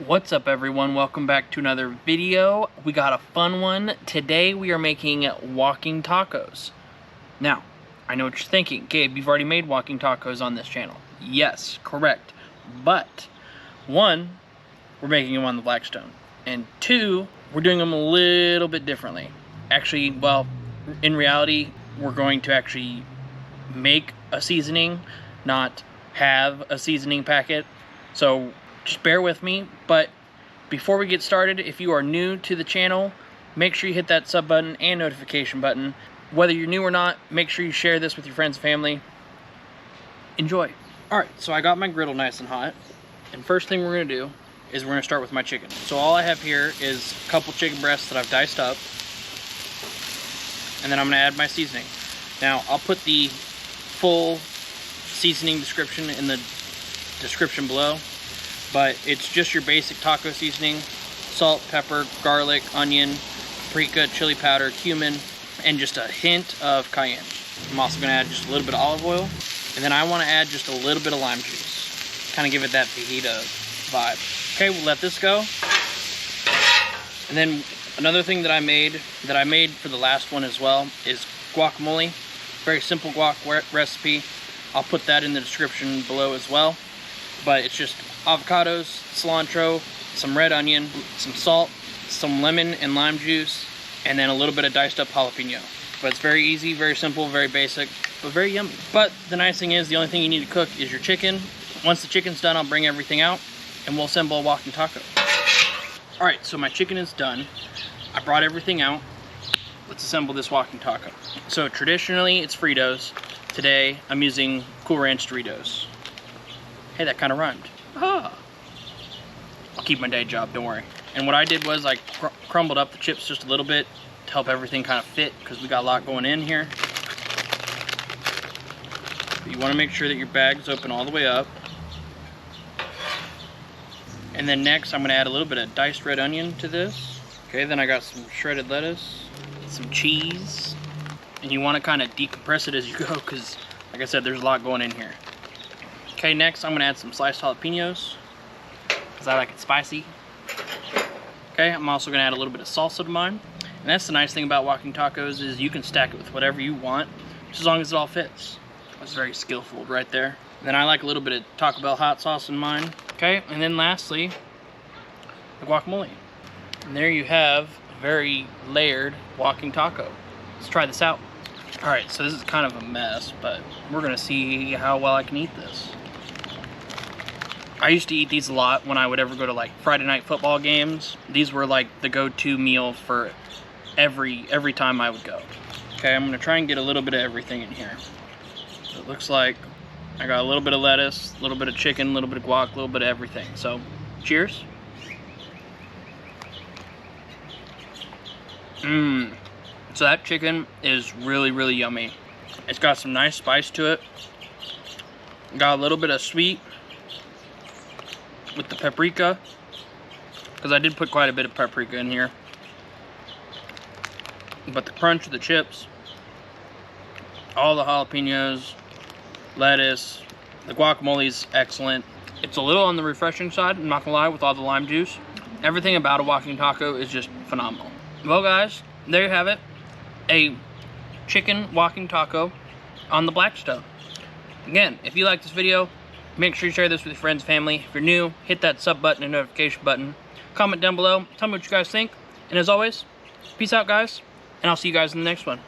What's up everyone, welcome back to another video. We got a fun one. Today we are making walking tacos. Now, I know what you're thinking. Gabe, you've already made walking tacos on this channel. Yes, correct. But, one, we're making them on the Blackstone. And two, we're doing them a little bit differently. Actually, well, in reality, we're going to actually make a seasoning, not have a seasoning packet. So, just bear with me, but before we get started, if you are new to the channel, make sure you hit that sub button and notification button. Whether you're new or not, make sure you share this with your friends and family. Enjoy. Alright, so I got my griddle nice and hot, and first thing we're going to do is we're going to start with my chicken. So all I have here is a couple chicken breasts that I've diced up, and then I'm going to add my seasoning. Now, I'll put the full seasoning description in the description below. But it's just your basic taco seasoning: salt, pepper, garlic, onion, paprika, chili powder, cumin, and just a hint of cayenne. I'm also going to add just a little bit of olive oil, and then I want to add just a little bit of lime juice, kind of give it that fajita vibe. Okay, we'll let this go. And then another thing that I made for the last one as well is guacamole. Very simple guac recipe. I'll put that in the description below as well. But it's just avocados, cilantro, some red onion, some salt, some lemon and lime juice, and then a little bit of diced up jalapeno. But it's very easy, very simple, very basic, but very yummy. But the nice thing is, the only thing you need to cook is your chicken. Once the chicken's done, I'll bring everything out and we'll assemble a walking taco. Alright, so my chicken is done. I brought everything out. Let's assemble this walking taco. So traditionally, it's Fritos. Today, I'm using Cool Ranch Doritos. Hey, that kind of rhymed. Ah. I'll keep my day job, don't worry. And what I did was I crumbled up the chips just a little bit to help everything kind of fit, because we got a lot going in here. But you want to make sure that your bag's open all the way up. And then next, I'm going to add a little bit of diced red onion to this. Okay, then I got some shredded lettuce, some cheese. And you want to kind of decompress it as you go, because, like I said, there's a lot going in here. Okay, next I'm going to add some sliced jalapenos, because I like it spicy. Okay, I'm also going to add a little bit of salsa to mine. And that's the nice thing about walking tacos, is you can stack it with whatever you want, just as long as it all fits. That's very skillful right there. And then I like a little bit of Taco Bell hot sauce in mine. Okay, and then lastly, the guacamole. And there you have a very layered walking taco. Let's try this out. Alright, so this is kind of a mess, but we're going to see how well I can eat this. I used to eat these a lot when I would ever go to like Friday night football games. These were like the go-to meal for every time I would go. Okay, I'm gonna try and get a little bit of everything in here. So it looks like I got a little bit of lettuce, a little bit of chicken, a little bit of guac, a little bit of everything. So, cheers. So that chicken is really, really yummy. It's got some nice spice to it. Got a little bit of sweet with the paprika, because I did put quite a bit of paprika in here. But the crunch of the chips, all the jalapenos, lettuce, the guacamole is excellent. It's a little on the refreshing side, I'm not gonna lie, with all the lime juice. Everything about a walking taco is just phenomenal. Well guys, there you have it. A chicken walking taco on the Blackstone. Again, if you like this video, make sure you share this with your friends and family. If you're new, hit that sub button and notification button. Comment down below, tell me what you guys think. And as always, peace out guys, and I'll see you guys in the next one.